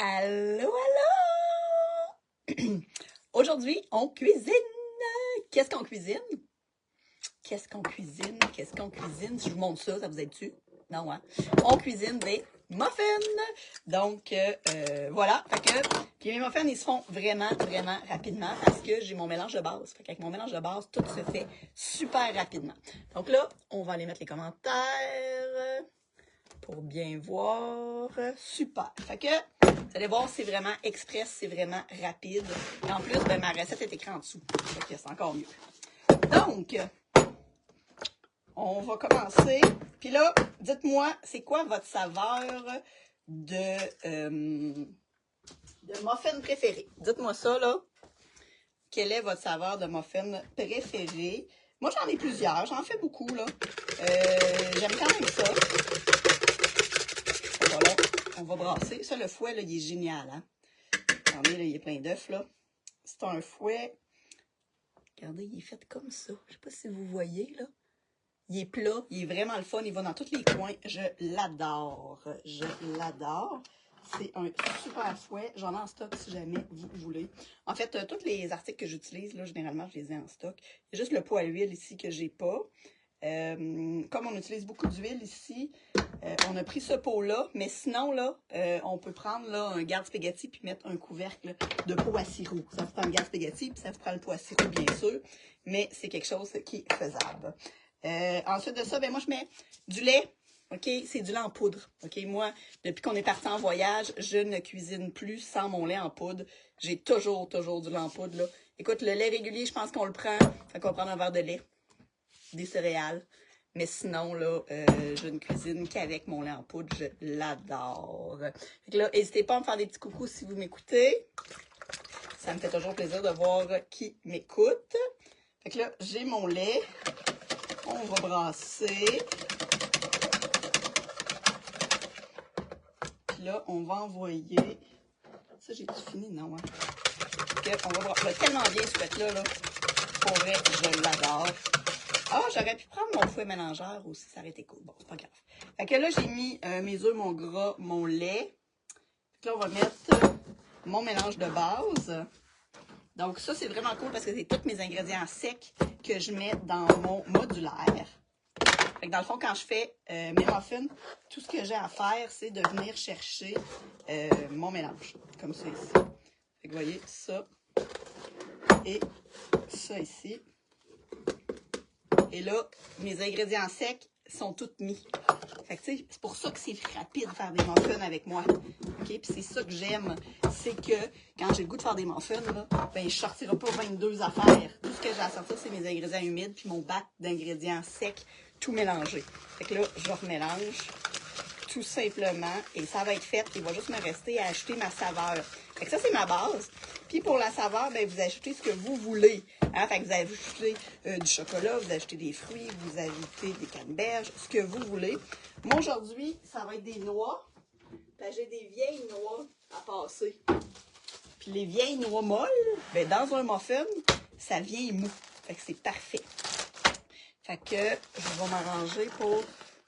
Allô, allô! Aujourd'hui, on cuisine. Qu'est-ce qu'on cuisine? Qu'est-ce qu'on cuisine? Qu'est-ce qu'on cuisine? Si je vous montre ça, ça vous aide dessus? Non, hein? On cuisine des muffins. Donc, voilà. Fait que, puis mes muffins, ils se font vraiment, vraiment rapidement parce que j'ai mon mélange de base. Fait qu'avec mon mélange de base, tout se fait super rapidement. Donc là, on va aller mettre les commentaires pour bien voir. Super. Fait que, vous allez voir, c'est vraiment express, c'est vraiment rapide. Et en plus, ben, ma recette est écrite en dessous. Fait que c'est encore mieux. Donc, on va commencer. Puis là, dites-moi, c'est quoi votre saveur de muffin préféré? Dites-moi ça, là. Quelle est votre saveur de muffin préférée? Moi, j'en ai plusieurs. J'en fais beaucoup, là. J'aime quand même ça. Voilà, on va brasser. Ça, le fouet, là, il est génial, hein? Regardez, là, il est plein d'œufs, là. C'est un fouet. Regardez, il est fait comme ça. Je sais pas si vous voyez, là. Il est plat, il est vraiment le fun, il va dans tous les coins. Je l'adore. Je l'adore. C'est un super fouet. J'en ai en stock si jamais vous voulez. En fait, tous les articles que j'utilise, là, généralement, je les ai en stock. Il y a juste le pot à huile ici que j'ai pas. Comme on utilise beaucoup d'huile ici, on a pris ce pot-là, mais sinon, là, on peut prendre là, un garde-spaghetti puis mettre un couvercle de pot à sirop. Ça vous prend le garde-spaghetti puis ça vous prend le pot à sirop, bien sûr, mais c'est quelque chose qui est faisable. Ensuite de ça, ben moi, je mets du lait. OK? C'est du lait en poudre. OK? Moi, depuis qu'on est parti en voyage, je ne cuisine plus sans mon lait en poudre. J'ai toujours du lait en poudre, là. Écoute, le lait régulier, je pense qu'on le prend. Fait qu'on va prendre un verre de lait, des céréales. Mais sinon, là, je ne cuisine qu'avec mon lait en poudre. Je l'adore. Fait que là, n'hésitez pas à me faire des petits coucous si vous m'écoutez. Ça me fait toujours plaisir de voir qui m'écoute. Fait que là, j'ai mon lait. On va brasser. Puis là, on va envoyer... Ça, j'ai-tu fini? Non, hein? Fait que on va brasser. Tellement bien ce fouet-là, là. Pour vrai, je l'adore. Ah, j'aurais pu prendre mon fouet mélangeur aussi, ça aurait été cool. Bon, c'est pas grave. Fait que là, j'ai mis mes œufs, mon gras, mon lait. Fait que là, on va mettre mon mélange de base. Donc ça, c'est vraiment cool parce que c'est tous mes ingrédients secs que je mets dans mon modulaire. Fait que dans le fond, quand je fais mes muffins, tout ce que j'ai à faire, c'est de venir chercher mon mélange. Comme ça ici. Fait que vous voyez, ça et ça ici. Et là, mes ingrédients secs sont tous mis. Fait que, tu sais, c'est pour ça que c'est rapide de faire des muffins avec moi. OK? Puis c'est ça que j'aime. C'est que quand j'ai le goût de faire des muffins, là, ben, je sortirai pas 22 affaires. Tout ce que j'ai à sortir, c'est mes ingrédients humides puis mon bac d'ingrédients secs, tout mélangé. Fait que là, je remélange tout simplement et ça va être fait. Il va juste me rester à ajouter ma saveur. Fait que ça, c'est ma base. Puis pour la saveur, ben, vous ajoutez ce que vous voulez. Hein? Fait que vous ajoutez du chocolat, vous ajoutez des fruits, vous ajoutez des canneberges, ce que vous voulez. Moi, aujourd'hui, ça va être des noix. Ben, j'ai des vieilles noix à passer. Puis les vieilles noix molles, ben, dans un muffin, ça vient mou. Fait que c'est parfait. Fait que je vais m'arranger pour...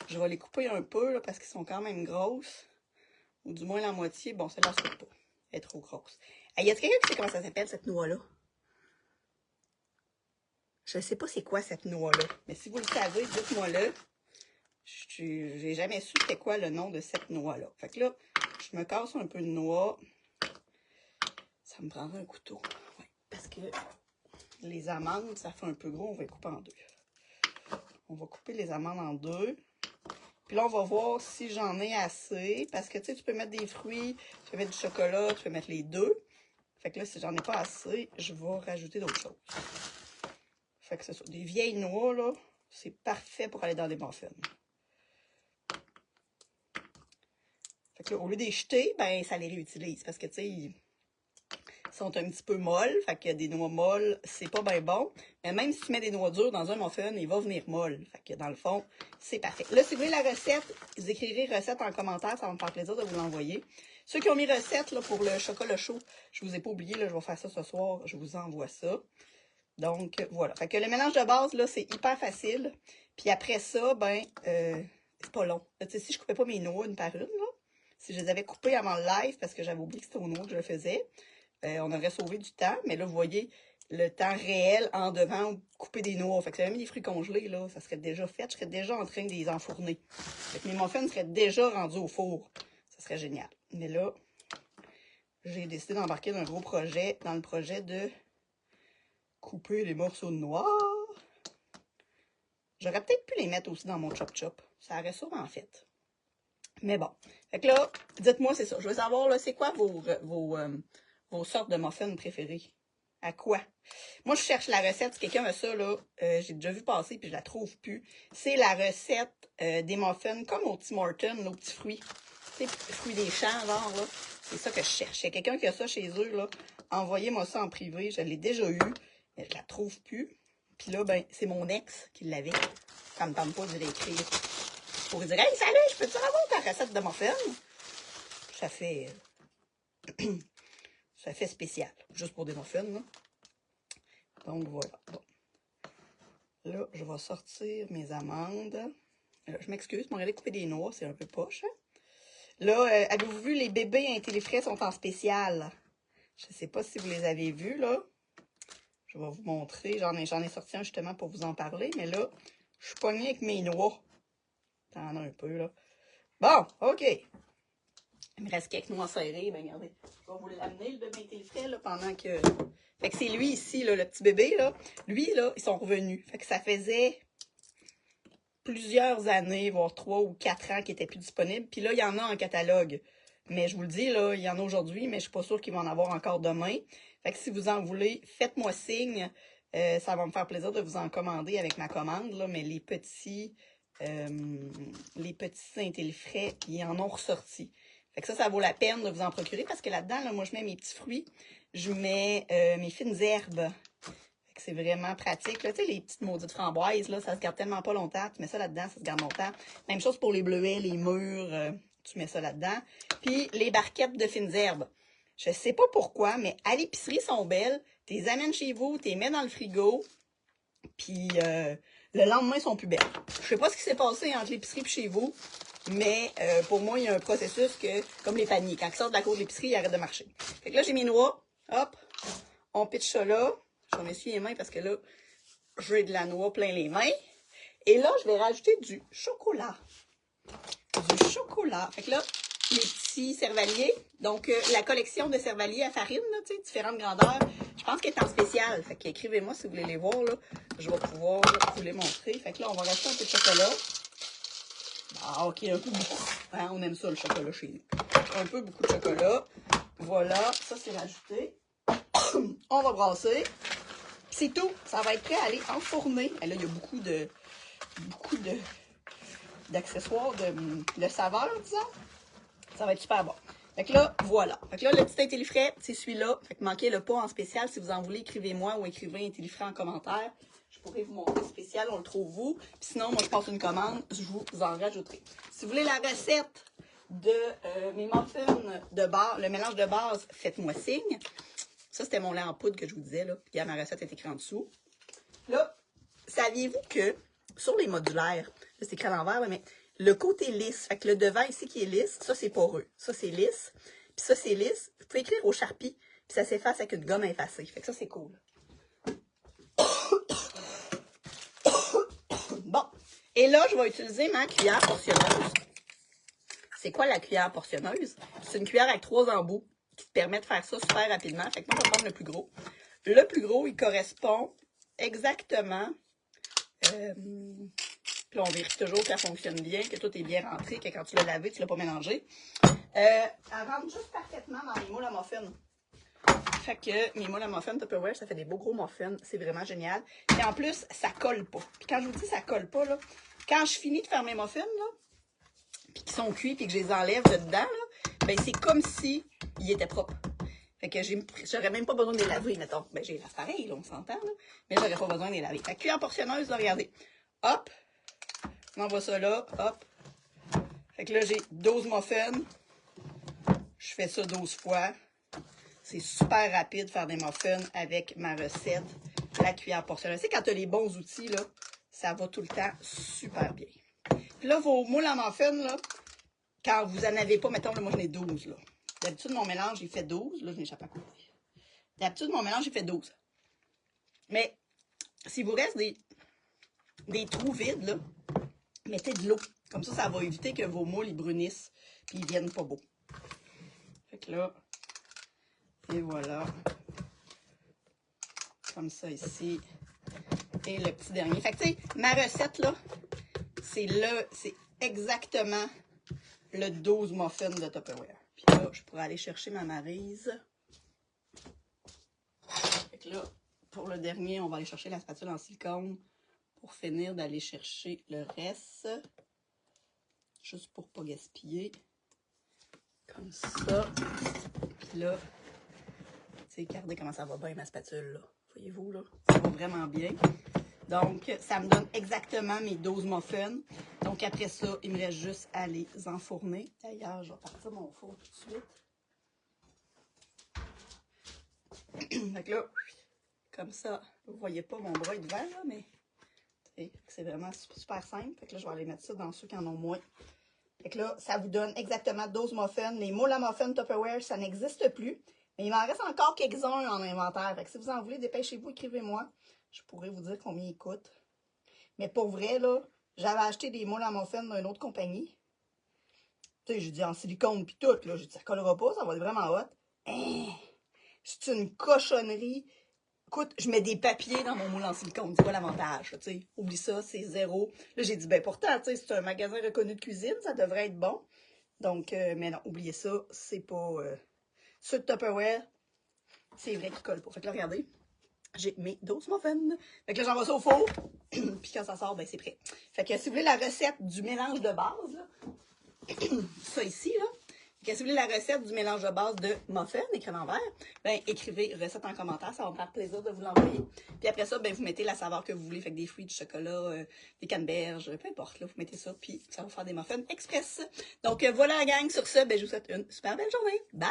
Je vais les couper un peu là, parce qu'ils sont quand même grosses. Ou du moins la moitié. Bon, celle-là ne se coupe pas. Elle est trop grosse. Hey, y a-t-il quelqu'un qui sait comment ça s'appelle, cette noix-là? Je ne sais pas c'est quoi cette noix-là. Mais si vous le savez, dites-moi-le. J'ai jamais su c'était quoi le nom de cette noix-là. Fait que là, je me casse un peu de noix. Ça me prendra un couteau. Ouais, parce que les amandes, ça fait un peu gros. On va les couper en deux. On va couper les amandes en deux. Puis là, on va voir si j'en ai assez. Parce que, tu sais, tu peux mettre des fruits, tu peux mettre du chocolat, tu peux mettre les deux. Fait que là, si j'en ai pas assez, je vais rajouter d'autres choses. Fait que c'est ça. Des vieilles noix, là, c'est parfait pour aller dans des muffins. Fait que là, au lieu de les jeter, ben, ça les réutilise. Parce que, tu sais, ils sont un petit peu molles. Fait que des noix molles, c'est pas bien bon. Mais même si tu mets des noix dures dans un muffin, il va venir molle. Fait que dans le fond, c'est parfait. Là, si vous voulez la recette, vous écrirez recette en commentaire. Ça va me faire plaisir de vous l'envoyer. Ceux qui ont mis recette là, pour le chocolat chaud, je vous ai pas oublié. Là, je vais faire ça ce soir. Je vous envoie ça. Donc, voilà. Fait que le mélange de base, là, c'est hyper facile. Puis après ça, ben, c'est pas long. Là, tu sais, si je coupais pas mes noix une par une, là, si je les avais coupés avant le live, parce que j'avais oublié que c'était au noix que je le faisais, on aurait sauvé du temps. Mais là, vous voyez, le temps réel en devant, couper des noix. Fait que si j'avais mis des fruits congelés, là, ça serait déjà fait. Je serais déjà en train de les enfourner. Fait que mes muffins seraient déjà rendus au four. Ça serait génial. Mais là, j'ai décidé d'embarquer dans un gros projet, dans le projet de couper les morceaux de noix. J'aurais peut-être pu les mettre aussi dans mon chop-chop. Ça aurait sûrement fait. Mais bon. Fait que là, dites-moi, c'est ça. Je veux savoir, là, c'est quoi vos sortes de muffins préférées? À quoi? Moi, je cherche la recette. Si quelqu'un a ça, là, j'ai déjà vu passer puis je la trouve plus. C'est la recette des muffins, comme au Tim Hortons, nos petits fruits. Tu sais, fruits des champs, genre, là. C'est ça que je cherche. Il y a quelqu'un qui a ça chez eux, là. Envoyez-moi ça en privé. Je l'ai déjà eu, mais je la trouve plus. Puis là, ben, c'est mon ex qui l'avait. Ça me tente pas de l'écrire. Pour lui dire, hey, salut, je peux-tu avoir ta recette de muffins? Ça fait. Ça fait spécial. Juste pour des muffins, là. Donc, voilà. Bon. Là, je vais sortir mes amandes. Là, je m'excuse, je m'en allais couper des noix, c'est un peu poche. Hein? Là, avez-vous vu, les bébés intelli-frais sont en spécial. Je ne sais pas si vous les avez vus, là. Je vais vous montrer. J'en ai sorti un justement pour vous en parler. Mais là, je suis pognée avec mes noix. T'en as un peu, là. Bon, OK. Il me reste quelques noix serrées. Ben, regardez. Je vais vous l'amener, le bébé intelli-frais, là, pendant que... Fait que c'est lui ici, là, le petit bébé, là. Lui, là, ils sont revenus. Fait que ça faisait plusieurs années, voire 3 ou 4 ans qu'ils n'étaient plus disponibles. Puis là, il y en a en catalogue. Mais je vous le dis, là, il y en a aujourd'hui, mais je ne suis pas sûre qu'il va en avoir encore demain. Fait que si vous en voulez, faites-moi signe. Ça va me faire plaisir de vous en commander avec ma commande, là, mais les petits intelli-frais, ils en ont ressorti. Fait que ça vaut la peine de vous en procurer parce que là-dedans, là, moi, je mets mes petits fruits, je mets mes fines herbes. Fait que c'est vraiment pratique. Là, tu sais, les petites maudites framboises, là, ça se garde tellement pas longtemps. Tu mets ça là-dedans, ça se garde longtemps. Même chose pour les bleuets, les mûres, tu mets ça là-dedans. Puis les barquettes de fines herbes. Je sais pas pourquoi, mais à l'épicerie, sont belles. Tu les amènes chez vous, tu les mets dans le frigo. Puis le lendemain, ils sont plus belles. Je sais pas ce qui s'est passé entre l'épicerie et chez vous, mais pour moi, il y a un processus que, comme les paniers, quand ils sortent de la cour de l'épicerie, ils arrêtent de marcher. Fait que là, j'ai mes noix. Hop, on pitch ça là. Je vais m'essuyer les mains parce que là, j'ai de la noix plein les mains. Et là, je vais rajouter du chocolat. Du chocolat. Fait que là, les petits cervaliers. Donc, la collection de cervaliers à farine, là, tu sais, différentes grandeurs. Je pense qu'elle est en spécial. Fait qu'écrivez-moi si vous voulez les voir, là. Je vais pouvoir vous les montrer. Fait que là, on va rajouter un peu de chocolat. Ah, OK, un peu beaucoup. Hein, on aime ça, le chocolat chez nous. Un peu beaucoup de chocolat. Voilà, ça, c'est rajouté. On va brasser. C'est tout. Ça va être prêt à aller enfourner. Et là, il y a beaucoup d'accessoires, de saveurs, disons. Ça va être super bon. Fait que là, voilà. Fait que là, le petit intelli-frais, c'est celui-là. Fait que manquez-le pas en spécial. Si vous en voulez, écrivez-moi ou écrivez intelli-frais en commentaire. Je pourrais vous montrer spécial, on le trouve vous. Puis sinon, moi, je passe une commande, je vous en rajouterai. Si vous voulez la recette de mes muffins de base, le mélange de base, faites-moi signe. Ça, c'était mon lait en poudre que je vous disais, là. Puis, ma recette est écrite en dessous. Là, saviez-vous que sur les modulaires, là, c'est écrit à l'envers, mais le côté lisse, fait que le devant ici qui est lisse, ça, c'est poreux. Ça, c'est lisse. Puis ça, c'est lisse. Vous pouvez écrire au Sharpie, puis ça s'efface avec une gomme effacée. Fait que ça, c'est cool. Bon. Et là, je vais utiliser ma cuillère portionneuse. C'est quoi la cuillère portionneuse? C'est une cuillère avec 3 embouts qui te permet de faire ça super rapidement. Fait que moi, je vais prendre le plus gros. Le plus gros, il correspond exactement. Puis là, on vérifie toujours qu'elle fonctionne bien, que tout est bien rentré, que quand tu l'as lavé, tu ne l'as pas mélangé. Elle rentre juste parfaitement dans les moules à muffins. Fait que mes moules à muffins Tupperware, ça fait des beaux gros muffins. C'est vraiment génial. Et en plus, ça colle pas. Puis quand je vous dis ça colle pas, là, quand je finis de faire mes muffins, là, puis qu'ils sont cuits, puis que je les enlève de dedans, là, ben c'est comme si ils étaient propres. Fait que j'aurais même pas besoin de les laver, mettons. Ben j'ai lave pareil, là, on s'entend, là. Mais j'aurais pas besoin de les laver. Fait que cuillère portionneuse, là, regardez. Hop. On envoie ça là, hop. Fait que là, j'ai 12 muffins. Je fais ça 12 fois. C'est super rapide de faire des muffins avec ma recette, la cuillère portionneuse. Tu sais, quand tu as les bons outils, là, ça va tout le temps super bien. Puis là, vos moules à muffins, là, quand vous en avez pas, mettons, là, moi j'en ai 12, là. D'habitude, mon mélange, il fait 12. Là, je m'échappe à côté. D'habitude, mon mélange, il fait 12. Mais, s'il vous reste des trous vides, là, mettez de l'eau. Comme ça va éviter que vos moules, ils brunissent, puis ils viennent pas beaux. Fait que là, et voilà. Comme ça ici. Et le petit dernier. Fait que tu sais, ma recette, là, c'est exactement le 12 muffins de Tupperware. Puis là, je pourrais aller chercher ma maryse. Fait que là, pour le dernier, on va aller chercher la spatule en silicone pour finir d'aller chercher le reste. Juste pour pas gaspiller. Comme ça. Puis là, tu sais, regardez comment ça va bien ma spatule, là. Voyez-vous, là? Ça va vraiment bien. Donc, ça me donne exactement mes 12 muffins. Donc, après ça, il me reste juste à les enfourner. D'ailleurs, je vais partir mon four tout de suite. Donc là, comme ça, vous voyez pas mon bras de verre, là, mais c'est vraiment super simple. Fait que là, je vais aller mettre ça dans ceux qui en ont moins. Fait que là, ça vous donne exactement 12 muffins. Les moules à muffins Tupperware, ça n'existe plus. Mais il m'en reste encore quelques-uns en inventaire. Fait que si vous en voulez, dépêchez-vous, écrivez-moi. Je pourrais vous dire combien ils coûtent. Mais pour vrai, là, j'avais acheté des moules à muffins d'une autre compagnie. Tu sais, j'ai dit en silicone puis tout, là. J'ai dit, ça collera pas, ça va être vraiment hot. Hein? C'est une cochonnerie. Écoute, je mets des papiers dans mon moule en silicone. C'est quoi l'avantage, tu sais? Oublie ça, c'est zéro. Là, j'ai dit, ben pourtant, tu sais, c'est un magasin reconnu de cuisine, ça devrait être bon. Donc, mais non, oubliez ça, c'est pas... Ceux de Tupperware, c'est vrai qu'ils collent pas. Fait que là, regardez, j'ai mes 12 muffins. Fait que là, j'envoie ça au four. Puis quand ça sort, ben c'est prêt. Fait que si vous voulez la recette du mélange de base, là, ça ici, là. Fait que si vous voulez la recette du mélange de base de muffins et crème en verre, ben écrivez recette en commentaire, ça va me faire plaisir de vous l'envoyer. Puis après ça, ben vous mettez la saveur que vous voulez, fait que des fruits, du chocolat, des canneberges, peu importe, là, vous mettez ça, puis ça va faire des muffins express. Donc voilà la gang, sur ce, ben je vous souhaite une super belle journée. Bye!